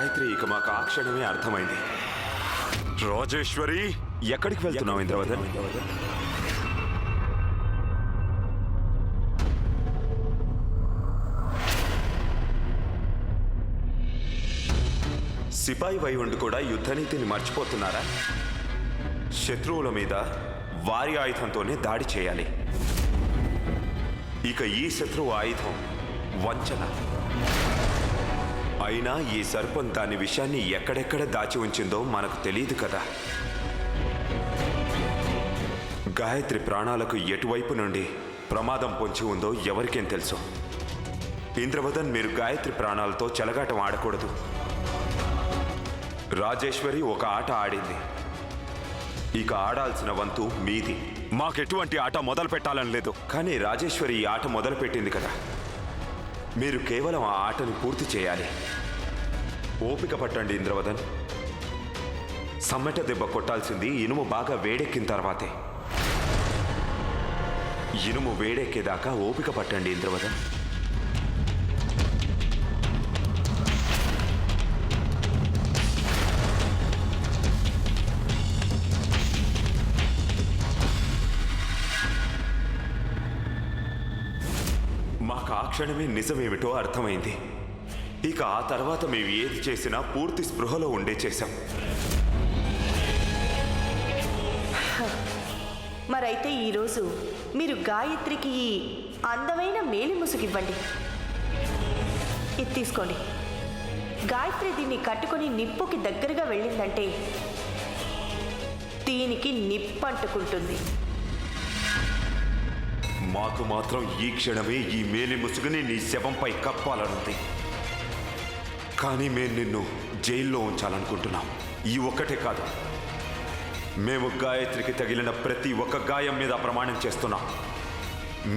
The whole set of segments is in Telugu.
గాయత్రి, ఇక మాకు ఆ క్షణమే అర్థమైంది. రాజేశ్వరి, ఎక్కడికి వెళ్తున్నావు ఇంద్రవదన్? సిపాయి వై ఉండి కూడా యుద్ధనీతిని మర్చిపోతున్నారా? శత్రువుల మీద వారి ఆయుధంతోనే దాడి చేయాలి. ఇక ఈ శత్రువు ఆయుధం వంచన. అయినా ఈ సర్పం దాని విషయాన్ని ఎక్కడెక్కడ దాచి ఉంచిందో మనకు తెలియదు కదా. గాయత్రి ప్రాణాలకు ఎటువైపు నుండి ప్రమాదం పొంచి ఉందో ఎవరికేం తెలుసు. ఇంద్రవదన్, మీరు గాయత్రి ప్రాణాలతో చెలగాటం ఆడకూడదు. రాజేశ్వరి ఒక ఆట ఆడింది, ఇక ఆడాల్సిన వంతు మీది. మాకెటువంటి ఆట మొదలు పెట్టాలని లేదు, కానీ రాజేశ్వరి ఈ ఆట మొదలుపెట్టింది కదా. మీరు కేవలం ఆ ఆటని పూర్తి చేయాలి. ఓపిక పట్టండి ఇంద్రవదన్. సమ్మెట దెబ్బ కొట్టాల్సింది ఇనుము బాగా వేడెక్కిన తర్వాతే. ఇనుము వేడెక్కేదాకా ఓపిక పట్టండి ఇంద్రవదన్. మాకు ఆ క్షణమే నిజమేమిటో అర్థమైంది. ఇక ఆ తర్వాత మేము ఏది చేసినా పూర్తి స్పృహలో ఉండే చేశాం. మరైతే ఈరోజు మీరు గాయత్రికి ఈ అందమైన మేలి ముసుగివ్వండి. ఇది తీసుకోండి. గాయత్రి దీన్ని కట్టుకొని నిప్పుకి దగ్గరగా వెళ్ళిందంటే దీనికి నిప్పంటుకుంటుంది. మాకు మాత్రం ఈ క్షణమే ఈ మేలి ముసుగుని నీ శవంపై కప్పాలనుంది. కానీ మేము నిన్ను జైల్లో ఉంచాలనుకుంటున్నాం. ఈ ఒక్కటే కాదు, మేము గాయత్రికి తగిలిన ప్రతి ఒక్క గాయం మీద ప్రమాణం చేస్తున్నాం.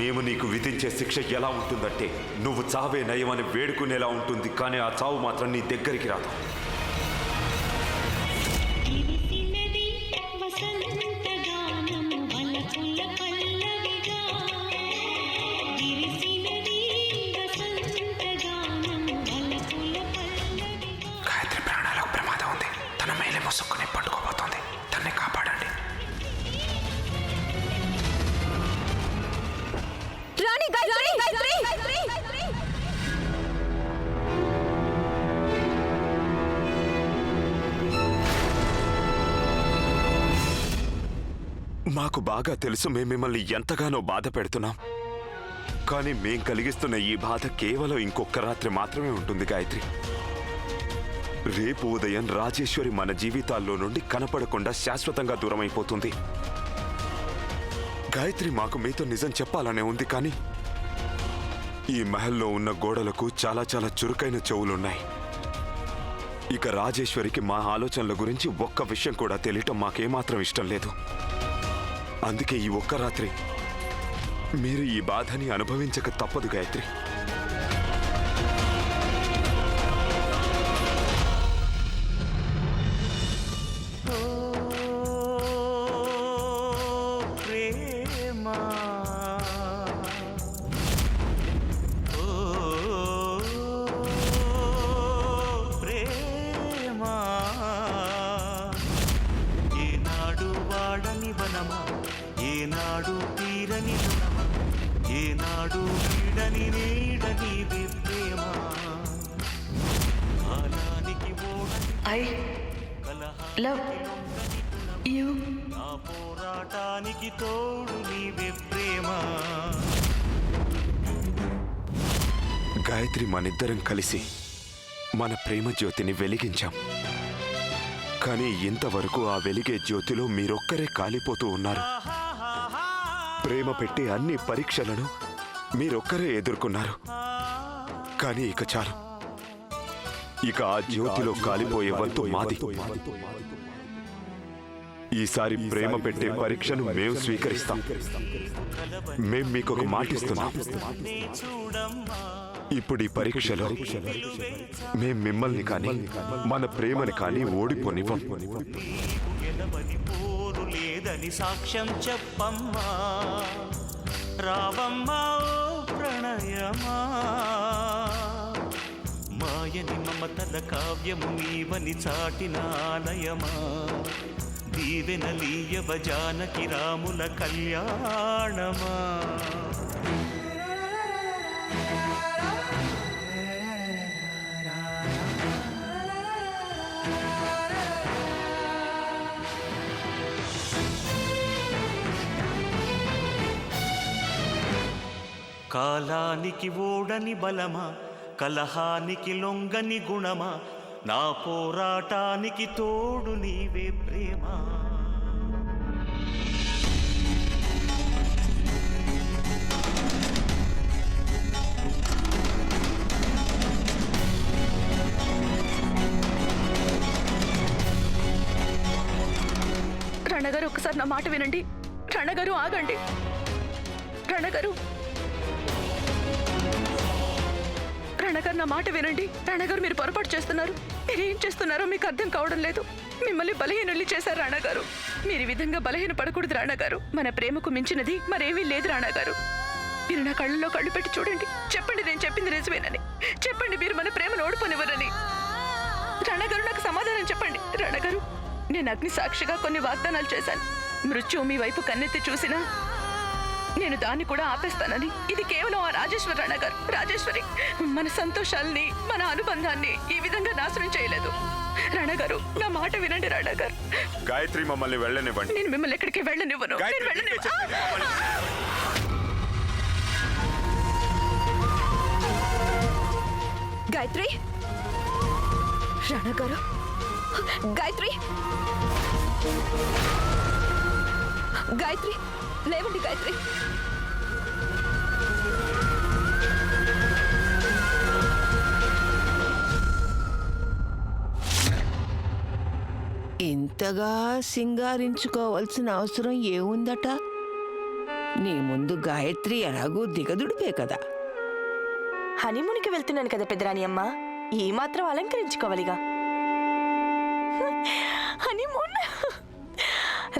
మేము నీకు విధించే శిక్ష ఎలా ఉంటుందంటే, నువ్వు చావే నయమని వేడుకునేలా ఉంటుంది. కానీ ఆ చావు మాత్రం నీ దగ్గరికి రాదు. ముసుక్కుని పట్టుకోబోతోంది. తన్ని కాపాడండి. మాకు బాగా తెలుసు మేము మిమ్మల్ని ఎంతగానో బాధ పెడుతున్నాం. కానీ మేం కలిగిస్తున్న ఈ బాధ కేవలం ఇంకొక రాత్రి మాత్రమే ఉంటుంది గాయత్రి. రేపు ఉదయం రాజేశ్వరి మన జీవితాల్లో నుండి కనపడకుండా శాశ్వతంగా దూరమైపోతుంది. గాయత్రి, మాకు మీతో నిజం చెప్పాలనే ఉంది, కానీ ఈ మహల్లో ఉన్న గోడలకు చాలా చాలా చురుకైన చెవులున్నాయి. ఇక రాజేశ్వరికి మా ఆలోచనల గురించి ఒక్క విషయం కూడా తెలియటం మాకేమాత్రం ఇష్టం లేదు. అందుకే ఈ ఒక్క రాత్రి మీరు ఈ బాధని అనుభవించక తప్పదు గాయత్రి. ఏనాడు తీరని రుణమా, ఏనాడు వీడని నీడని ప్రేమ. కాలానికి I love you. నా పోరాటానికి తోడు నీవే ప్రేమ. గాయత్రి, మనిద్దరం కలిసి మన ప్రేమ జ్యోతిని వెలిగించాం. కానీ ఇంతవరకు ఆ వెలిగే జ్యోతిలో మీరొక్కరే కాలిపోతూ ఉన్నారు. ప్రేమ పెట్టే అన్ని పరీక్షలను మీరొక్కరే ఎదుర్కొన్నారు. కానీ ఇక చాలు. ఇక ఆ జ్యోతిలో కాలిపోయే వంతు మాది. ఈసారి ప్రేమ పెట్టే పరీక్షను మేము స్వీకరిస్తాం. మేం మీకొక మాటిస్తున్నాం. ఇప్పుడు ఈ పరీక్షలో మేం మిమ్మల్ని కానీ మన ప్రేమని కానీ ఓడిపోనివ్వం. లేదని సాక్ష్యం చెప్పమ్మా, రావమ్మా ఓ ప్రణయమా. మా మాయని మమతల కావ్యము నీవని చాటిన ఆలయమా దీవెనలీయవ జానకి రాముల కళ్యాణమా. కాలానికి ఓడని బలమా కలహానికి లొంగని గుణమా నా పోరాటానికి తోడు నీవే ప్రేమ. రణగారు ఒకసారి నా మాట వినండి. రణగారు ఆగండి. రణగారు రణగారు నా మాట వినండి. రణగారు మీరు పొరపాటు చేస్తున్నారు. మీరేం చేస్తున్నారో మీకు అర్థం కావడం లేదు. మిమ్మల్ని బలహీనుల్ని చేశారు రాణగారు. మీరు ఈ విధంగా బలహీన పడకూడదు రాణగారు. మన ప్రేమకు మించినది మరేమీ లేదు రాణగారు. మీరు నా కళ్ళల్లో కళ్ళు పెట్టి చూడండి. చెప్పండి నేను చెప్పింది నిజమేనని. చెప్పండి మీరు మన ప్రేమను ఓడిపోనివ్వరని. రణగారు నాకు సమాధానం చెప్పండి. రణగారు నేను అగ్ని సాక్షిగా కొన్ని వాగ్దానాలు చేశాను. మృత్యువు మీ వైపు కన్నెత్తి చూసినా నేను దాన్ని కూడా ఆపేస్తానని. ఇది కేవలం ఆ రాజేశ్వరి రణగారు. రాజేశ్వరి మన సంతోషాల్ని మన అనుబంధాన్ని ఈ విధంగా నాశనం చేయలేదు. రణగారు నా మాట వినండి. రణగారు గాయత్రి మమ్మల్ని వెళ్ళనివ్వండి. నేను మిమ్మల్ని ఎక్కడికి వెళ్ళనివ్వను. గాయత్రి రణగారు గాయత్రి గాయత్రి లేవండి గాయత్రి. ఇంతగా సింగారించుకోవాల్సిన అవసరం ఏముందట? నీ ముందు గాయత్రి ఎలాగూ దిగదుడిపే కదా. హనీమూన్కి వెళ్తున్నాను కదా పెద్దరాని అమ్మ, ఈ మాత్రం అలంకరించుకోవాలిగా. హనీమూన్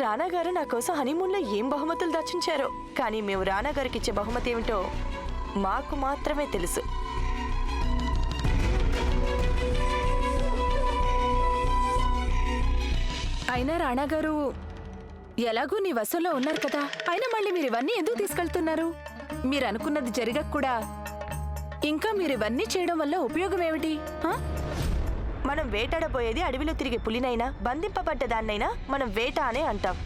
రానా గారు నా కోసం హనీమూన్లో ఏం బహుమతులు దాచుంచారో, కానీ మేము రానా గారికి ఇచ్చే బహుమతి ఏమిటో మాకు మాత్రమే తెలుసు. అయినా రాణా గారు ఎలాగూ నీ వశంలో ఉన్నారు కదా. అయినా మళ్ళీ మీరు ఇవన్నీ ఎందుకు తీసుకెళ్తున్నారు? మీరు అనుకున్నది జరగక కూడా ఇంకా మీరు ఇవన్నీ చేయడం వల్ల ఉపయోగం ఏమిటి? మనం వేటాడబోయేది అడవిలో తిరిగే పులినైనా బంధింపబడ్డదాన్నైనా మనం వేట అనే అంటాం.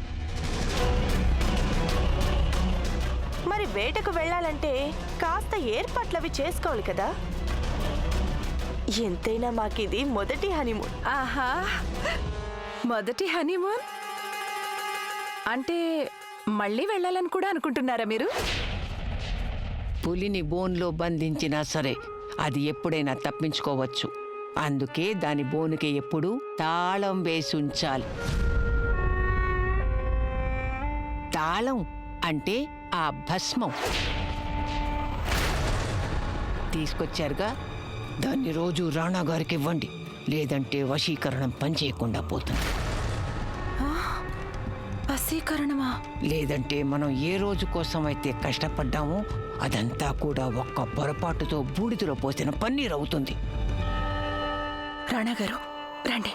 మరి వేటకు వెళ్ళాలంటే కాస్త ఏర్పాట్లవి చేసుకోవాలి కదా. ఎంతైనా మాకిది మొదటి హనీమూన్. ఆహా, మొదటి హనీమూన్ అంటే మళ్ళీ వెళ్ళాలని కూడా అనుకుంటున్నారా మీరు? పులిని బోన్లో బంధించినా సరే అది ఎప్పుడైనా తప్పించుకోవచ్చు. అందుకే దాని బోనుకి ఎప్పుడూ తాళం వేసి ఉంచాలి. తాళం అంటే ఆ భస్మం తీసుకొచ్చారుగా, దాన్ని రోజు రాణా గారికి ఇవ్వండి. లేదంటే వశీకరణం పనిచేయకుండా పోతుంది. వశీకరణమా? లేదంటే మనం ఏ రోజు కోసం అయితే కష్టపడ్డామో అదంతా కూడా ఒక్క పొరపాటుతో బూడిదలో పోసిన పన్నీర్ అవుతుంది. రాణా గారు రండి.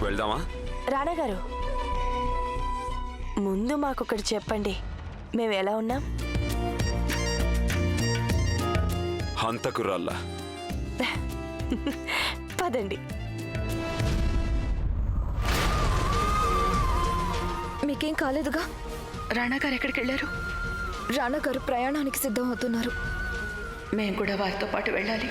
వెళ్దామా? రానా గారు ముందు మాకొకటి చెప్పండి, మేము ఎలా ఉన్నాం? హంతకురాల్లా. పదండి. మీకేం కాలేదుగా? రాణా గారు ఎక్కడికి వెళ్ళారు? రాణా గారు ప్రయాణానికి సిద్ధం అవుతున్నారు. మేము కూడా వారితో పాటు వెళ్ళాలి.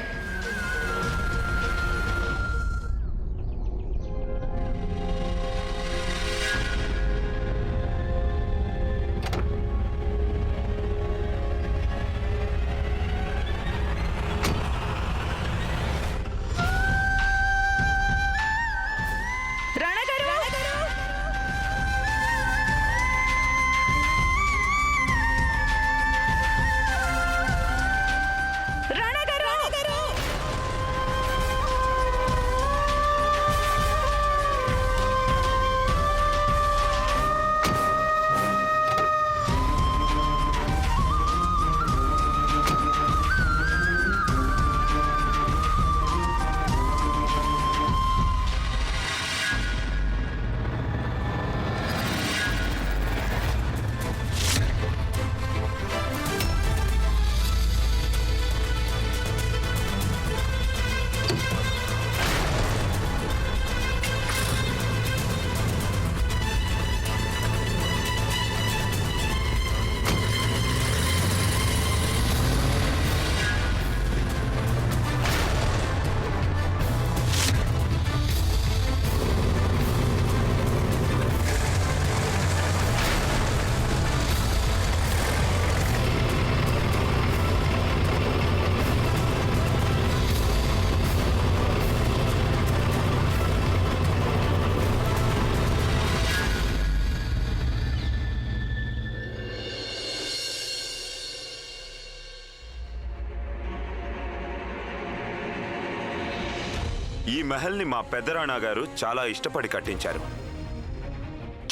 ఈ మహల్ని మా పెద్దరాణా గారు చాలా ఇష్టపడి కట్టించారు.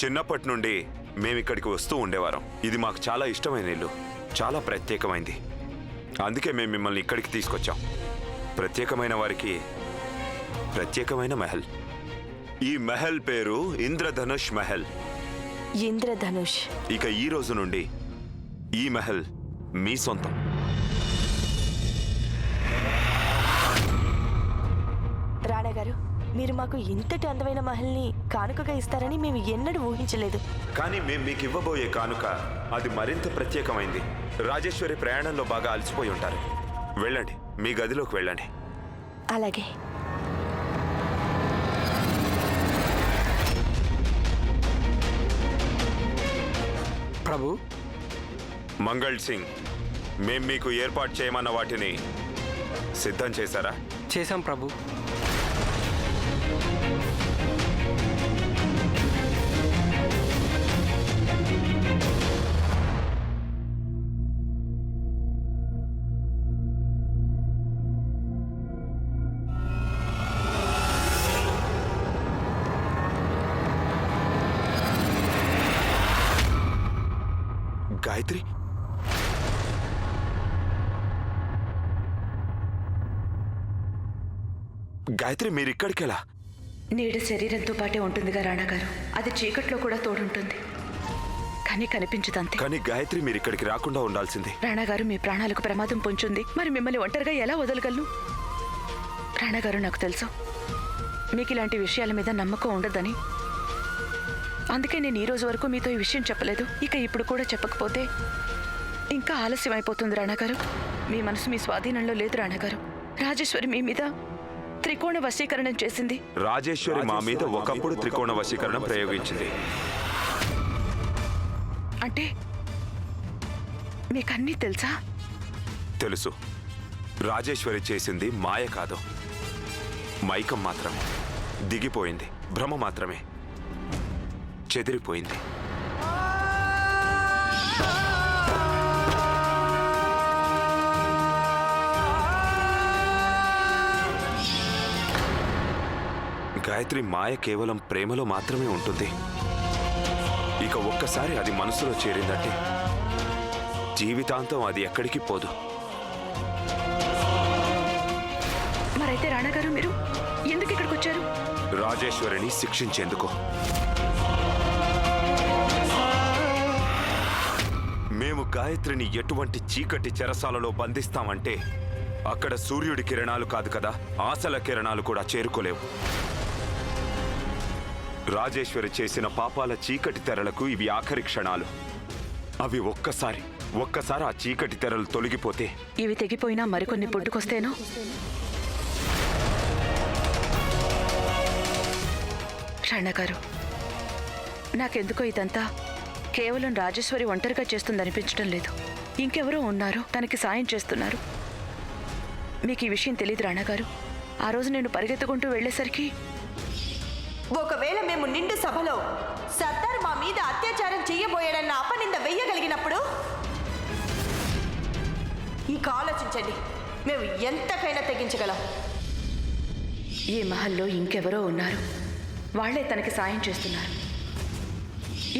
చిన్నప్పటి నుండి మేమిక్కడికి వస్తూ ఉండేవారం. ఇది మాకు చాలా ఇష్టమైన ఇల్లు, చాలా ప్రత్యేకమైంది. అందుకే మేము మిమ్మల్ని ఇక్కడికి తీసుకొచ్చాం. ప్రత్యేకమైన వారికి ప్రత్యేకమైన మహల్. ఈ మహల్ పేరు ఇంద్రధనుష్ మహల్. ఇంద్రధనుష్. ఇక ఈ రోజు నుండి ఈ మహల్ మీ సొంతం. రాణా గారు, మీరు మాకు ఇంతటి అందమైన మహల్ని కానుకగా ఇస్తారని మేము ఎన్నడూ ఊహించలేదు. కానీ మేము మీకు ఇవ్వబోయే కానుక అది మరింత ప్రత్యేకమైంది. రాజేశ్వరి ప్రయాణంలో బాగా అలసిపోయి ఉంటారు. వెళ్ళండి, మీ గదిలోకి వెళ్ళండి. అలాగే. ప్రభు, మంగళ్ సింగ్, మేం మీకు ఏర్పాటు చేయమన్న వాటిని సిద్ధం చేశారా? చేశాం ప్రభు. గాయత్రి, గాయత్రి మీరిక్కడికెలా? నీడ శరీరంతో పాటే ఉంటుందిగా రాణా గారు. అది చీకట్లో కూడా తోడుంటుంది, కానీ కనిపించదంతే. కానీ గాయత్రి మీరిక్కడికి రాకుండా ఉండాల్సింది. రాణా గారు, మీ ప్రాణాలకు ప్రమాదం పొంచుంది. మరి మిమ్మల్ని ఒంటరిగా ఎలా వదలగలను? రాణా గారు, నాకు తెలుసు మీకు ఇలాంటి విషయాల మీద నమ్మకం ఉండదని. అందుకే నేను ఈ రోజు వరకు మీతో ఈ విషయం చెప్పలేదు. ఇక ఇప్పుడు కూడా చెప్పకపోతే ఇంకా ఆలస్యం అయిపోతుంది రాణా గారు. మీ మనసు మీ స్వాధీనంలో లేదు రాణా గారు. రాజేశ్వరి మీ మీద త్రికోణ వశీకరణం చేసింది. రాజేశ్వరి మా మీద ఒకప్పుడు త్రికోణ వశీకరణం ప్రయోగించింది. అంటే మీకన్నీ తెలుసా? తెలుసు. రాజేశ్వరి చేసింది మాయ కాదు, మైకం మాత్రమే. దిగిపోయింది, భ్రమ మాత్రమే, చెదిరిపోయింది. గాయత్రి మాయ కేవలం ప్రేమలో మాత్రమే ఉంటుంది. ఇక ఒక్కసారి అది మనసులో చేరిందంటే జీవితాంతం అది ఎక్కడికి పోదు. మరైతే రాణా గారు, మీరు ఎందుకు ఇక్కడికి వచ్చారు? రాజేశ్వరిని శిక్షించేందుకు. మేము గాయత్రిని ఎటువంటి చీకటి చెరసాలలో బంధిస్తామంటే అక్కడ సూర్యుడి కిరణాలు కాదు కదా, ఆశల కిరణాలు కూడా చేరుకోలేవు. రాజేశ్వరి చేసిన పాపాల చీకటి తెరలకు ఇవి ఆఖరి క్షణాలు. అవి ఒక్కసారి ఆ చీకటి తెరలు తొలగిపోతే ఇవి తెగిపోయినా మరికొన్ని పుట్టుకొస్తేనో? రాణా గారు, నాకెందుకో ఇదంతా కేవలం రాజేశ్వరి ఒంటరిగా చేస్తుందనిపించడం లేదు. ఇంకెవరో ఉన్నారు, తనకి సాయం చేస్తున్నారు. మీకు ఈ విషయం తెలియదు రాణా గారు. ఆ రోజు నేను పరిగెత్తుకుంటూ వెళ్ళేసరికి ఒకవేళ మేము నిండు సభలో సర్దార్ మా మీద అత్యాచారం చెయ్యబోయాడన్న అపనింద వెయ్యగలిగినప్పుడు ఇక ఆలోచించండి, మేము ఎంతకైనా తెగించగలం. ఈ మహల్లో ఇంకెవరో ఉన్నారు, వాళ్లే తనకి సాయం చేస్తున్నారు.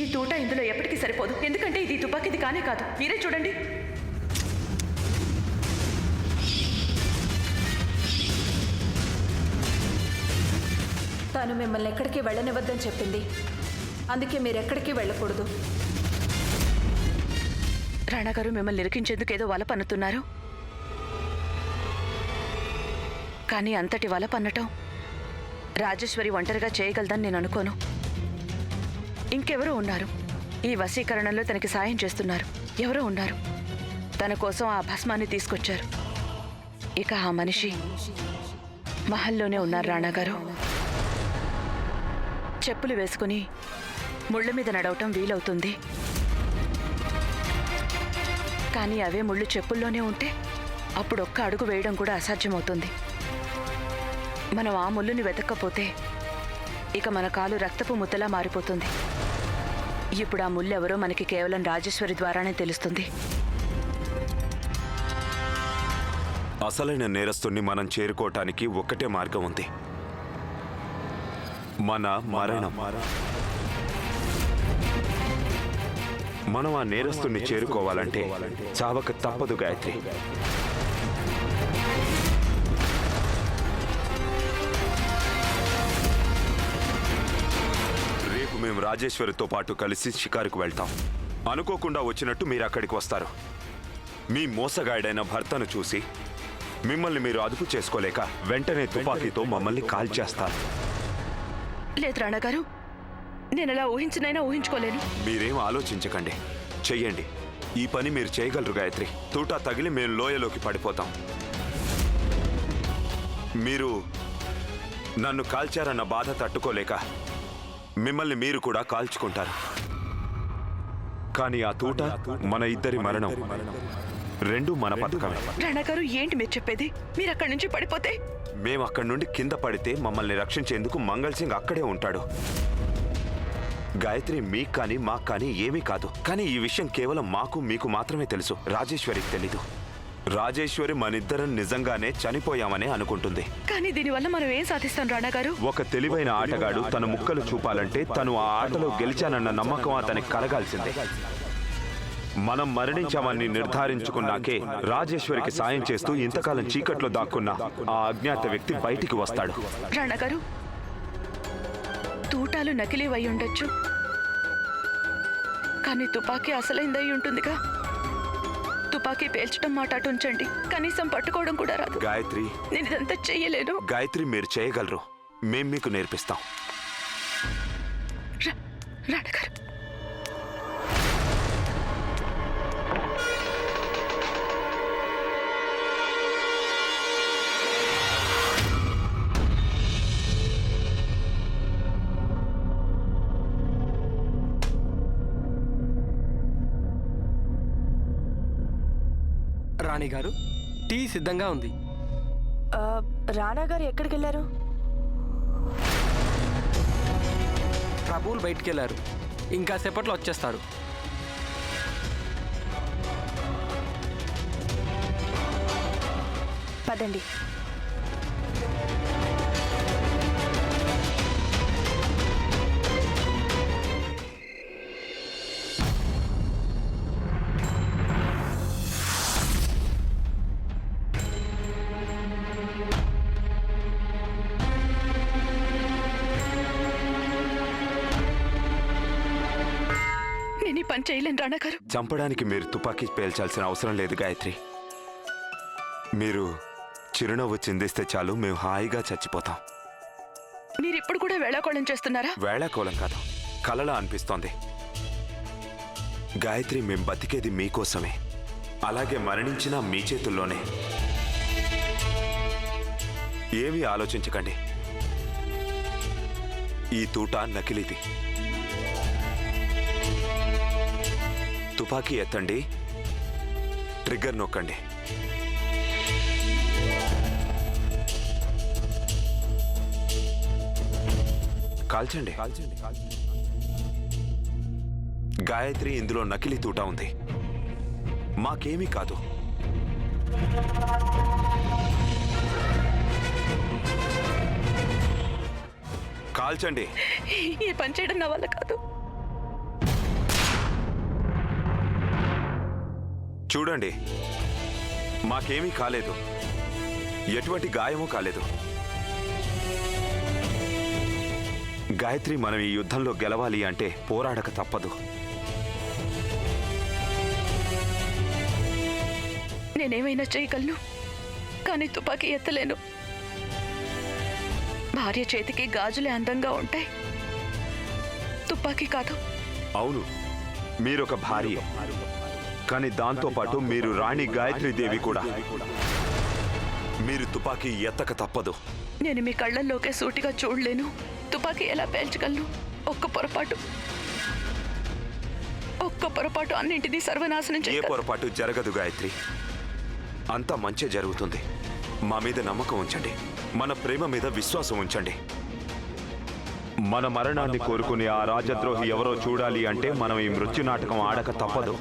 ఈ తూట ఇందులో ఎప్పటికీ సరిపోదు, ఎందుకంటే ఇది తుపాకీది కానే కాదు. మీరే చూడండి. తాను మిమ్మల్ని ఎక్కడికి వెళ్ళనివద్దని చెప్పింది, అందుకే మీరు ఎక్కడికి వెళ్ళకూడదు. రాణా గారు, మిమ్మల్ని నిరికించేందుకు ఏదో వల పన్నుతున్నారు. కానీ అంతటి వల పన్నటం రాజేశ్వరి ఒంటరిగా చేయగలదని నేను అనుకోను. ఇంకెవరో ఉన్నారు, ఈ వశీకరణలో తనకి సాయం చేస్తున్నారు. ఎవరో ఉన్నారు, తన కోసం ఆ భస్మాన్ని తీసుకొచ్చారు. ఇక ఆ మనిషి మహల్లోనే ఉన్నారు రాణా గారు. చెప్పులు వేసుకుని ముళ్ళ మీద నడవటం వీలవుతుంది, కానీ అవే ముళ్ళు చెప్పుల్లోనే ఉంటే అప్పుడు ఒక్క అడుగు వేయడం కూడా అసాధ్యమవుతుంది. మనం ఆ ముళ్ళుని వెతక్కపోతే ఇక మన కాలు రక్తపు ముద్దలా మారిపోతుంది. ఇప్పుడు ఆ ముళ్ళు ఎవరో మనకి కేవలం రాజేశ్వరి ద్వారానే తెలుస్తుంది. అసలైన నేరస్తుణ్ణి మనం చేరుకోవటానికి ఒక్కటే మార్గం ఉంది, మన మరణం. మనం ఆ నేరస్తుని చేరుకోవాలంటే చావక తప్పదు గాయత్రి. రేపు మేము రాజేశ్వరితో పాటు కలిసి షికారుకు వెళ్తాం. అనుకోకుండా వచ్చినట్టు మీరు అక్కడికి వస్తారు. మీ మోసగాడైన భర్తను చూసి మిమ్మల్ని మీరు అదుపు చేసుకోలేక వెంటనే తుపాకీతో మమ్మల్ని కాల్చేస్తారు. లేదు రాణాగారు, నేను అలా ఊహించినైనా ఊహించుకోలేను. మీరేం ఆలోచించకండి, చెయ్యండి. ఈ పని మీరు చేయగలరు గాయత్రి. తూటా తగిలి మేము లోయలోకి పడిపోతాం. మీరు నన్ను కాల్చారన్న బాధ తట్టుకోలేక మిమ్మల్ని మీరు కూడా కాల్చుకుంటారు. కానీ ఆ తూట మన ఇద్దరి మరణం. రెండు మన పథకమే. రాణాగారు, ఏంటి మీరు చెప్పేది? మీరు అక్కడి నుంచి పడిపోతే? మేము అక్కడి నుండి కింద పడితే మమ్మల్ని రక్షించేందుకు మంగళ్ సింగ్ అక్కడే ఉంటాడు. గాయత్రి మీకు కానీ మాకు కానీ ఏమీ కాదు. కానీ ఈ విషయం కేవలం మాకు మీకు మాత్రమే తెలుసు. రాజేశ్వరికి తెలీదు. రాజేశ్వరి మనిద్దరం నిజంగానే చనిపోయామనే అనుకుంటుంది. కానీ దీనివల్ల మనం ఏం సాధిస్తాం రాణాగారు? ఒక తెలివైన ఆటగాడు తన ముక్కలు చూపాలంటే తను ఆ ఆటలో గెలిచానన్న నమ్మకం అతనికి కలగాల్సిందే. మనం మరణించామని నిర్ధారించుకున్నాకే రాజేశ్వరికి సాయం చేస్తూ ఇంతకాలం చీకట్లో దాక్కున్న ఆ అజ్ఞాత వ్యక్తి బయటికి వస్తాడు. రాణాగారు, తూటాలు నకిలీవై ఉండొచ్చు, కానీ తుపాకీ అసలైందై ఉంటుందిగా. తుపాకీ పేల్చడం మాట అటు ఉంచండి, కనీసం పట్టుకోవడం కూడా రాదు. గాయత్రి, నేను ఇదంతా చెయ్యలేను. గాయత్రి, మీరు చేయగలరు. మేం మీకు నేర్పిస్తాం. రాణాగారు, రాణి గారు, టీ సిద్ధంగా ఉంది. రాణా గారు ఎక్కడికి వెళ్ళారు? ప్రభువులు బయటికి వెళ్ళారు, ఇంకా సేపట్లో వచ్చేస్తారు. పదండి. నేను ఈ పని చేయలేను రాణాగారు. చంపడానికి మీరు తుపాకీ పేల్చాల్సిన అవసరం లేదు గాయత్రి. మీరు చిరునవ్వు చిందిస్తే చాలు, మేము హాయిగా చచ్చిపోతాం. మీరు ఇప్పుడు కూడా వేళాకోళం చేస్తున్నారా? వేళాకోళం కాదు, కలలా అనిపిస్తోంది. గాయత్రి, మేం బతికేది మీకోసమే, అలాగే మరణించినా మీ చేతుల్లోనే. ఏమీ ఆలోచించకండి. ఈ తూట నకిలీది. తుపాకీ ఎత్తండి, ట్రిగ్గర్ నొక్కండి. కాల్చండి. గాయత్రి, ఇందులో నకిలీ తూట ఉంది, మాకేమీ కాదు. కాల్చండి. ఈ పని చేయడం నా వల్ల కాదు. చూడండి, మాకేమీ కాలేదు, ఎటువంటి గాయమూ కాలేదు. గాయత్రి, మనం ఈ యుద్ధంలో గెలవాలి అంటే పోరాడక తప్పదు. నేనేమైనా చేయగలను, కానీ తుపాకీ ఎత్తలేను. భార్య చేతికి గాజులే అందంగా ఉంటాయి, తుపాకీ కాదు. అవును, మీరొక భార్య, కానీ దాంతోపాటు మీరు రాణి గాయత్రీదేవి కూడా. మీరు తుపాకీ ఎత్తక తప్పదు. నేను మీ కళ్ళల్లోకే సూటిగా చూడలేను, తుపాకీ ఎలా పేల్చగలను? ఒక్క పొరపాటు అన్నింటినీ సర్వనాశనం ఏ చేయగలను. పొరపాటు జరగదు గాయత్రి, అంతా మంచి జరుగుతుంది. మా మీద నమ్మకం ఉంచండి, మన ప్రేమ మీద విశ్వాసం ఉంచండి. మన మరణాన్ని కోరుకునే ఆ రాజద్రోహి ఎవరో చూడాలి అంటే మనం ఈ మృత్యు నాటకం ఆడక తప్పదు.